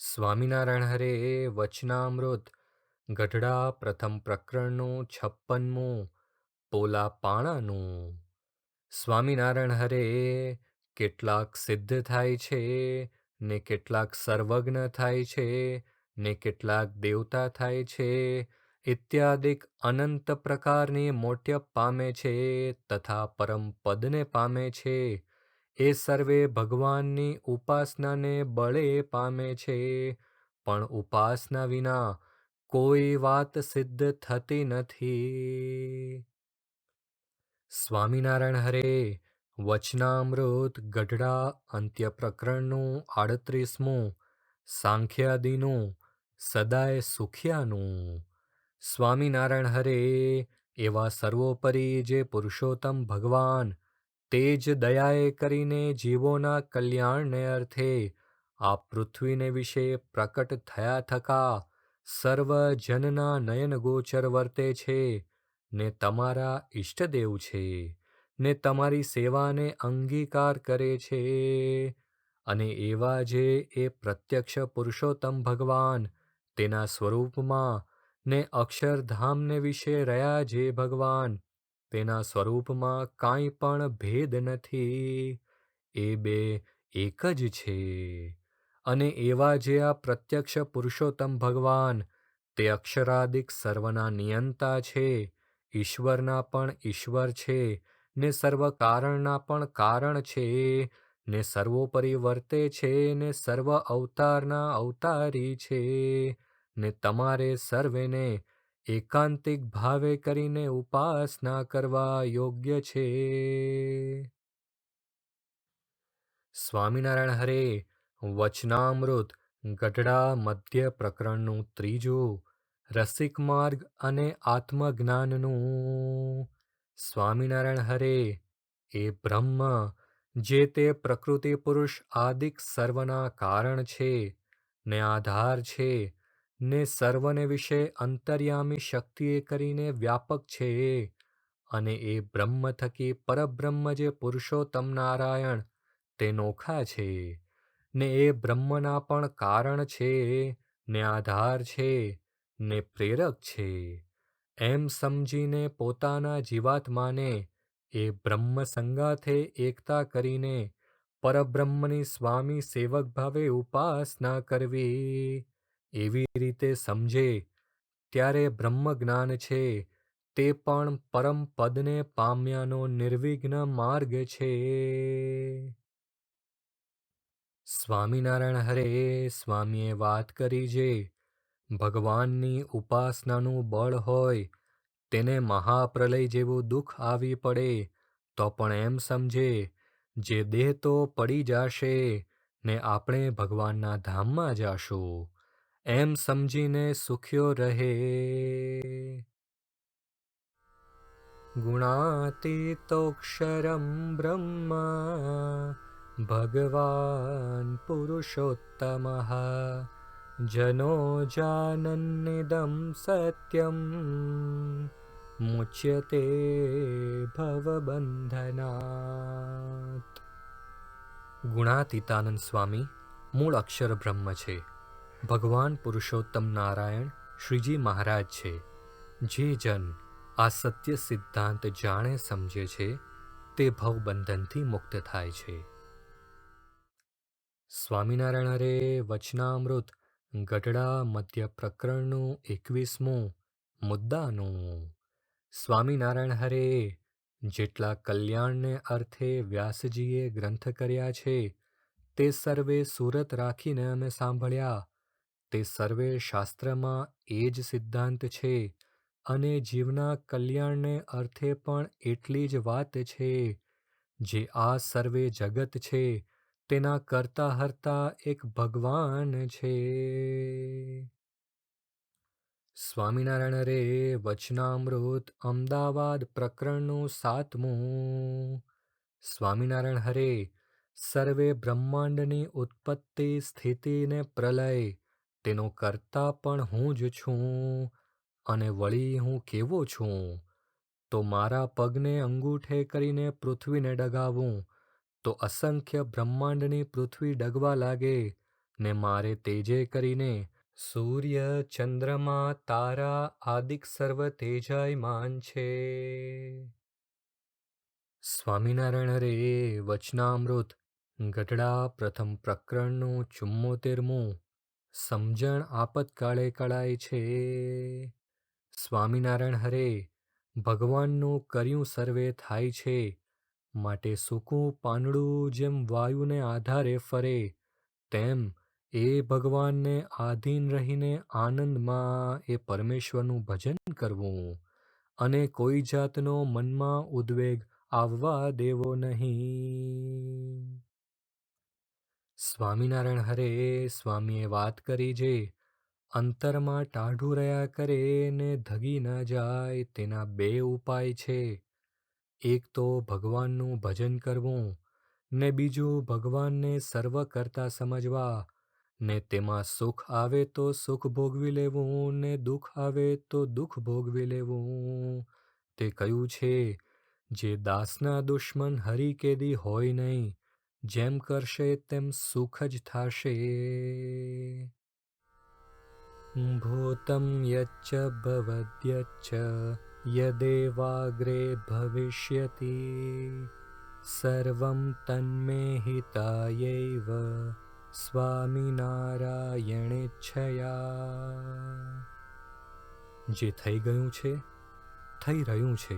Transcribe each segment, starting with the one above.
સ્વામિનારાયણ હરે વચનામૃત ગઢડા પ્રથમ પ્રકરણનું 56મું પોલા પાણાનું. સ્વામિનારાયણ હરે કેટલાક સિદ્ધ થાય છે ને કેટલાક સર્વજ્ઞ થાય છે ને કેટલાક દેવતા થાય છે ઇત્યાદિક અનંત પ્રકારની મોટ્ય પામે છે તથા પરમ પદને પામે છે. એ સર્વે ભગવાનની ઉપાસનાને બળે પામે છે, પણ ઉપાસના વિના કોઈ વાત સિદ્ધ થતી નથી. સ્વામિનારાયણ હરે વચનામૃત ગઢડા અંત્ય પ્રકરણનું 38મું સાંખ્યાદિનું સદાય સુખિયાનું. સ્વામિનારાયણ હરે એવા સર્વોપરી જે પુરુષોત્તમ ભગવાન તે જ દયાએ કરીને જીવોના કલ્યાણને અર્થે આ પૃથ્વીને વિશે પ્રકટ થયા થકા સર્વ જનના નયન ગોચર વર્તે છે ને તમારા ઈષ્ટદેવ છે ને તમારી સેવાને અંગીકાર કરે છે. અને એવા જે એ પ્રત્યક્ષ પુરુષોત્તમ ભગવાન તેના સ્વરૂપમાં ને અક્ષરધામને વિશે રહ્યા જે ભગવાન તેના સ્વરૂપમાં કાંઈ પણ ભેદ નથી, એ બે એક જ છે. અને એવા જે આ પ્રત્યક્ષ પુરુષોત્તમ ભગવાન તે અક્ષરાદિક સર્વના નિયંતા છે, ઈશ્વરના પણ ઈશ્વર છે ને સર્વ કારણના પણ કારણ છે ને સર્વોપરી વર્તે છે ને સર્વ અવતારના અવતારી છે ને તમારે સર્વેને એકાંતિક ભાવે કરીને ઉપાસના કરવા યોગ્ય છે. સ્વામિનારાયણ હરે વચનામૃત ગઢડા મધ્ય પ્રકરણનું 3 રસિક માર્ગ અને આત્મજ્ઞાનનું. સ્વામિનારાયણ હરે એ બ્રહ્મ જે તે પ્રકૃતિ પુરુષ આદિક સર્વના કારણ છે ને આધાર છે ને સર્વને વિશે અંતર્યામી શક્તિએ કરીને વ્યાપક છે, અને એ બ્રહ્મ થકી પરબ્રહ્મ જે પુરુષોત્તમ નારાયણ તે નોખા છે ને એ બ્રહ્મના પણ કારણ છે ને આધાર છે ને પ્રેરક છે, એમ સમજીને પોતાના જીવાત્માને એ બ્રહ્મ સંગાથે એકતા કરીને પરબ્રહ્મની સ્વામી સેવક ભાવે ઉપાસના કરવી. એવી રીતે સમજે ત્યારે બ્રહ્મ જ્ઞાન છે તે પણ પરમ પદને પામ્યાનો નિર્વિઘ્ન માર્ગ છે. સ્વામિનારાયણ હરે સ્વામીએ વાત કરી જે ભગવાનની ઉપાસનાનું બળ હોય તેને મહાપ્રલય જેવું દુઃખ આવી પડે તો પણ એમ સમજે જે દેહ તો પડી જાશે ને આપણે ભગવાનના ધામમાં જાશું, એમ સમજીને સુખ્યો રહે. ગુણાતીતોક્ષરમ બ્રહ્મ ભગવાન પુરુષોત્તમઃ જનો જાનન્નિદં સત્યમ મુચ્યતે ભવબંધનાત. ગુણાતીતાનંદ સ્વામી મૂળ અક્ષર બ્રહ્મ છે. ભગવાન પુરુષોત્તમ નારાયણ શ્રીજી મહારાજ છે. જે જન આ સત્ય સિદ્ધાંત જાણે સમજે છે તે ભવબંધનથી મુક્ત થાય છે. સ્વામિનારાયણ હરે વચનામૃત ગઢડા મધ્ય પ્રકરણનું 21મું મુદ્દાનું. સ્વામિનારાયણ હરે જેટલા કલ્યાણને અર્થે વ્યાસજીએ ગ્રંથ કર્યા છે તે સર્વે સુરત રાખીને અમે સાંભળ્યા. તે સર્વે શાસ્ત્રમાં એ જ સિદ્ધાંત છે અને જીવના કલ્યાણને અર્થે પણ એટલી જ વાત છે. જે આ સર્વે જગત છે તેના કરતા હરતા એક ભગવાન છે. સ્વામિનારાયણ હરે વચનામૃત અમદાવાદ પ્રકરણનું 7મું. સ્વામિનારાયણ હરે સર્વે બ્રહ્માંડની ઉત્પત્તિ સ્થિતિ ને પ્રલય તેનો કરતા પણ હું જ છું, અને વળી હું કેવો છું તો મારા પગને અંગૂઠે કરીને પૃથ્વીને ડગાવું તો અસંખ્ય બ્રહ્માંડની પૃથ્વી ડગવા લાગે ને મારે તેજે કરીને સૂર્ય ચંદ્રમા તારા આદિક સર્વ તેજાયમાન છે. સ્વામિનારાયણ હરે વચનામૃત ગઢડા પ્રથમ પ્રકરણનું 74મું સમજણ આપતકાળે કળાય છે. સ્વામિનારાયણ હરે ભગવાનનું કર્યું સર્વે થાય છે, માટે સૂકું પાંદડું જેમ વાયુને આધારે ફરે, તેમ એ ભગવાનને આધીન રહીને આનંદમાં એ પરમેશ્વરનું ભજન કરવું અને કોઈ જાતનો મનમાં ઉદ્વેગ આવવા દેવો નહીં. સ્વામિનારાયણ હરે સ્વામીએ વાત કરી જે અંતરમાં ટાઢું રહ્યા કરે ને ધગી ન જાય તેના બે ઉપાય છે. એક તો ભગવાનનું ભજન કરવું ને બીજું ભગવાનને સર્વ કરતા સમજવા, ને તેમાં સુખ આવે તો સુખ ભોગવી લેવું ને દુઃખ આવે તો દુઃખ ભોગવી લેવું. તે કયું છે, જે દાસના દુશ્મન હરિ કેદી હોય નહીં, જેમ કરશે તેમ સુખ જ થાશે. ભૂતમ યચ્ચ ભવદ્યચ્ચ યદેવાગ્રે ભવિષ્યતિ સર્વં તન્મે હિતાયૈવ સ્વામિનારાયણેચ્છયા. જે થઈ ગયું છે, થઈ રહ્યું છે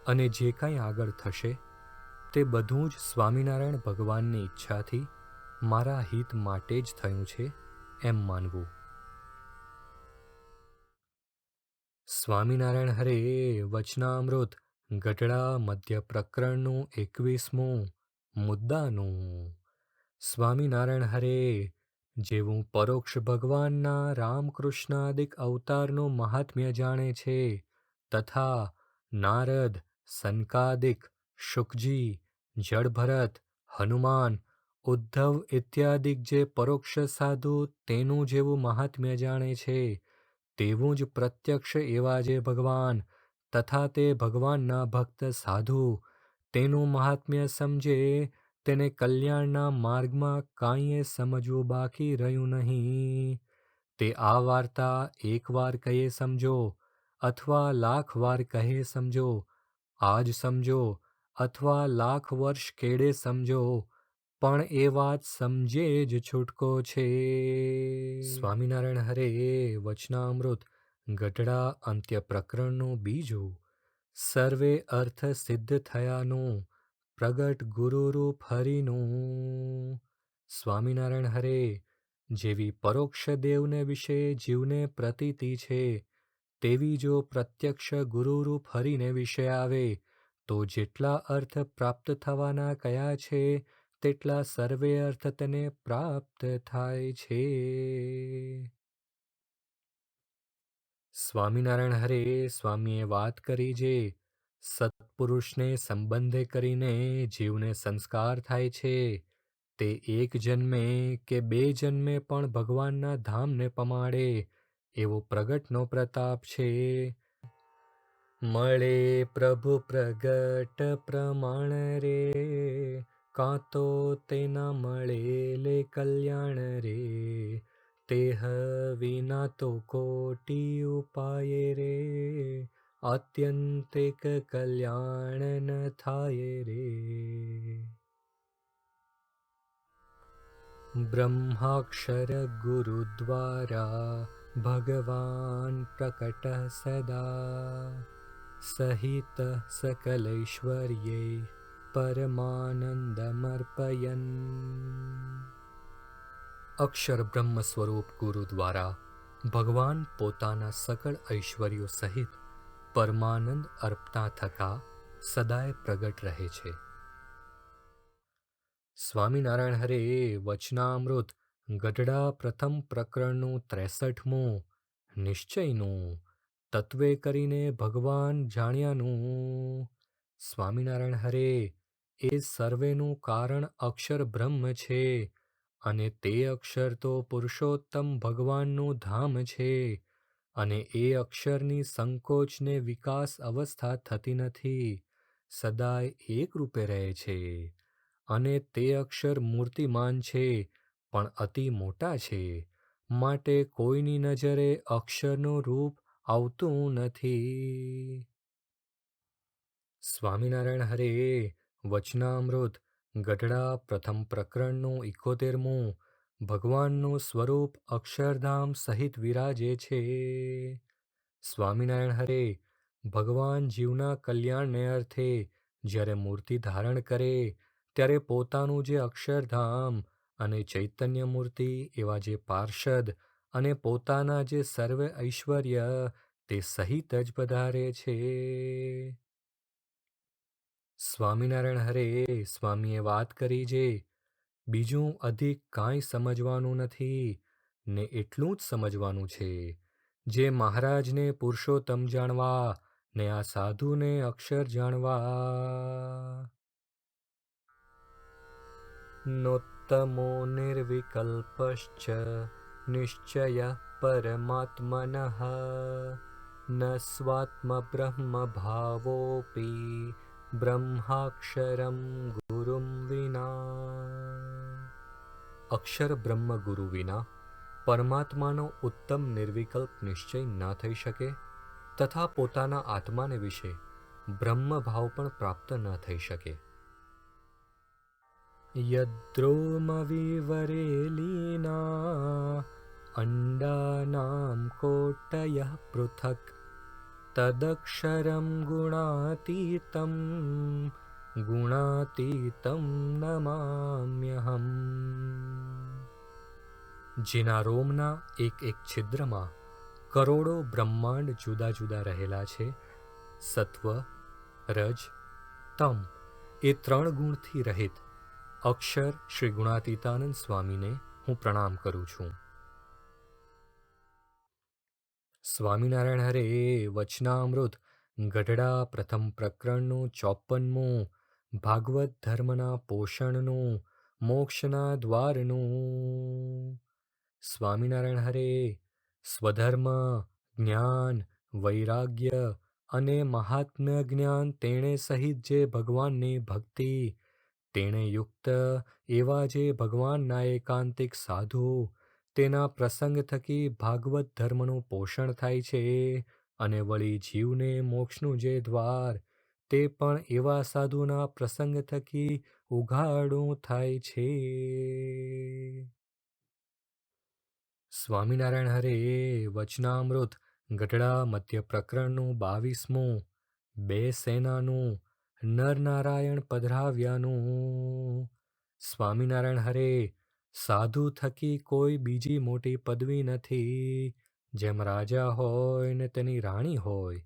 અને જે કાંઈ આગળ થશે તે બધું જ સ્વામિનારાયણ ભગવાનની ઈચ્છાથી મારા હિત માટે જ થયું છે એમ માનવું. સ્વામિનારાયણ હરે વચનામૃત ગઢડા મધ્ય પ્રકરણનું 21મું મુદ્દાનું. સ્વામિનારાયણ હરે જેવું પરોક્ષ ભગવાનના રામકૃષ્ણાદિક અવતારનું મહાત્મ્ય જાણે છે, તથા નારદ, સનકાદિક, શુકજી, જડભરત, હનુમાન, ઉદ્ધવ ઇત્યાદિક જે પરોક્ષ સાધુ તેનું જેવું મહાત્મ્ય જાણે છે, તેવું જ પ્રત્યક્ષ એવા જે ભગવાન તથા તે ભગવાનના ભક્ત સાધુ તેનું મહાત્મ્ય સમજે, તેને કલ્યાણના માર્ગમાં કાંઈએ સમજવું બાકી રહ્યું નહીં. તે આ વાર્તા એક વાર કહે સમજો અથવા લાખ વાર કહે સમજો, આજ સમજો અથવા લાખ વર્ષ કેડે સમજો, પણ એ વાત સમજે જ છૂટકો છે. સ્વામિનારાયણ હરે વચનામૃત ગઢડા અંત્ય પ્રકરણનું બીજું સર્વે અર્થ સિદ્ધ થયાનું પ્રગટ ગુરુરૂપ હરિનું. સ્વામિનારાયણ હરે જેવી પરોક્ષ દેવને વિશે જીવને પ્રતીતિ છે, તેવી જો પ્રત્યક્ષ ગુરુરૂપ હરિને વિશે આવે તો જેટલા અર્થ પ્રાપ્ત થવાના કયા છે તેટલા સર્વે અર્થ તેને પ્રાપ્ત થાય છે. સ્વામિનારાયણ હરે સ્વામીએ વાત કરી જે સત્પુરુષને સંબંધે કરીને જીવને સંસ્કાર થાય છે, તે એક જન્મે કે બે જન્મે પણ ભગવાનના ધામને પમાડે એવો પ્રગટનો પ્રતાપ છે. મળે પ્રભુ પ્રગટ પ્રમાણ રે, કાં તો તેના મળેલે કલ્યાણ રે, તેહ વિના તો કોટી ઉપાય રે, આત્યંતિક કલ્યાણ ન થાય રે. બ્રહ્માક્ષર ગુરુ દ્વારા ભગવાન પ્રકટ સદા, સહિત સકલૈશ્વર્યે પરમાનંદમર્પયન. અક્ષર બ્રહ્મ સ્વરૂપ ગુરુ દ્વારા ભગવાન પોતાના સકળ ઐશ્વર્યો સહિત પરમાનંદ અર્પતા થકા સદાય પ્રગટ રહે છે. સ્વામિનારાયણ હરે વચનામૃત ગઢડા પ્રથમ પ્રકરણનું 63મું નિશ્ચયનું તત્વે કરીને ભગવાન જાણ્યાનું. સ્વામિનારાયણ હરે એ સર્વેનું કારણ અક્ષર બ્રહ્મ છે, અને તે અક્ષર તો પુરુષોત્તમ ભગવાનનું ધામ છે, અને એ અક્ષરની સંકોચને વિકાસ અવસ્થા થતી નથી, સદાય એક રૂપે રહે છે, અને તે અક્ષર મૂર્તિમાન છે, પણ અતિ મોટા છે, માટે કોઈની નજરે અક્ષરનું રૂપ આવતું નથી. સ્વામિનારાયણ હરે વચનામૃત ગઢડા પ્રથમ પ્રકરણનું 71મું. ભગવાનનું સ્વરૂપ અક્ષરધામ સહિત વિરાજે છે. સ્વામિનારાયણ હરે ભગવાન જીવના કલ્યાણને અર્થે જ્યારે મૂર્તિ ધારણ કરે ત્યારે પોતાનું જે અક્ષરધામ અને ચૈતન્ય મૂર્તિ એવા જે પાર્ષદ અને પોતાના જે સર્વ ઐશ્વર્ય તે સહિત જ પધારે છે. સ્વામિનારાયણ હરે સ્વામીએ વાત કરી જે બીજું અધિક કાંઈ સમજવાનું નથી ને એટલું જ સમજવાનું છે જે મહારાજને પુરુષોત્તમ જાણવા ને આ સાધુને અક્ષર જાણવા. નોત્તમો નિર્વિકલ્પશ્ચ નિશ્ચય પરમાત્મનઃ ન સ્વાત્મ બ્રહ્મ ભાવોપી બ્રહ્માક્ષરમ ગુરુમ વિના. અક્ષર બ્રહ્મ ગુરુ વિના પરમાત્માનો ઉત્તમ નિર્વિકલ્પ નિશ્ચય ન થઈ શકે તથા પોતાના આત્માને વિશે બ્રહ્મ ભાવ પણ પ્રાપ્ત ન થઈ શકે. યદ્રોમવિવરેલીના અંડાનામ કોટયઃ પૃથક તદક્ષરમ ગુણાતીતમ નમામ્યહમ. જેના રોમના એક એક છિદ્રમાં કરોડો બ્રહ્માંડ જુદા જુદા રહેલા છે, સત્વ રજ તમ એ 3 ગુણથી રહિત અક્ષર શ્રી ગુણાતીતાનંદ સ્વામીને હું પ્રણામ કરું છું. સ્વામિનારાયણ હરે વચનામૃત ગઢડા પ્રથમ પ્રકરણનું 54મું. ભાગવત ધર્મના પોષણનું મોક્ષના દ્વારનું. સ્વામિનારાયણ હરે સ્વધર્મ જ્ઞાન વૈરાગ્ય અને મહાત્મ્ય જ્ઞાન તેણે સહિત જે ભગવાનની ભક્તિ તેણે યુક્ત એવા જે ભગવાનના એકાંતિક સાધુ તેના પ્રસંગ થકી ભાગવત ધર્મનું પોષણ થાય છે અને વળી જીવને મોક્ષનું જે દ્વાર તે પણ એવા સાધુના પ્રસંગ થકી ઉઘાડું થાય છે. સ્વામિનારાયણ હરે વચનામૃત ગઢડા મધ્ય પ્રકરણનું 22મું. 2 સેનાનું નરનારાયણ પધરાવ્યાનું. સ્વામિનારાયણ હરે સાધુ થકી કોઈ બીજી મોટી પદવી નથી. જેમ રાજા હોય ને તેની રાણી હોય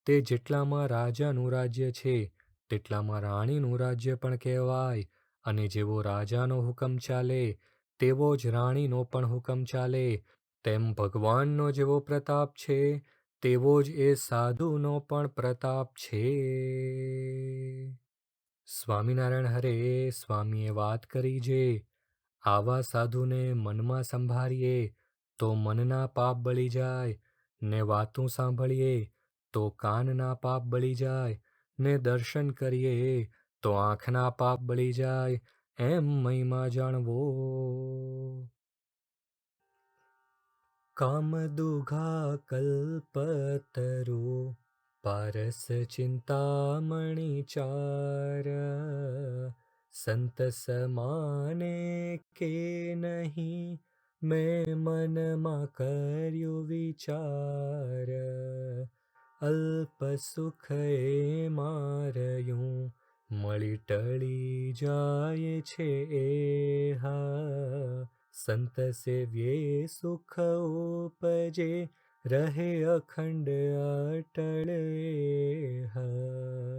તે જેટલામાં રાજાનું રાજ્ય છે તેટલામાં રાણીનું રાજ્ય પણ કહેવાય, અને જેવો રાજાનો હુકમ ચાલે તેવો જ રાણીનો પણ હુકમ ચાલે, તેમ ભગવાનનો જેવો પ્રતાપ છે તેવો જ એ સાધુનો પણ પ્રતાપ છે. સ્વામિનારાયણ હરે સ્વામીએ વાત કરી જે આવા સાધુને મનમાં સંભાળીએ તો મનના પાપ બળી જાય, ને વાતું સાંભળીએ તો કાનના પાપ બળી જાય, ને દર્શન કરીએ તો આંખના પાપ બળી જાય, એમ મહિમા જાણવો. કામદુઘા કલ્પતરુ પારસ ચિંતામણી ચાર સંત સમાને કે નહીં મેં મનમાં કર્યું વિચાર અલ્પ સુખ એમાં રહ્યું મળી ટળી જાય છે હા સંત સેવ્યે સુખ ઉપજે રહે અખંડ અટળ હા.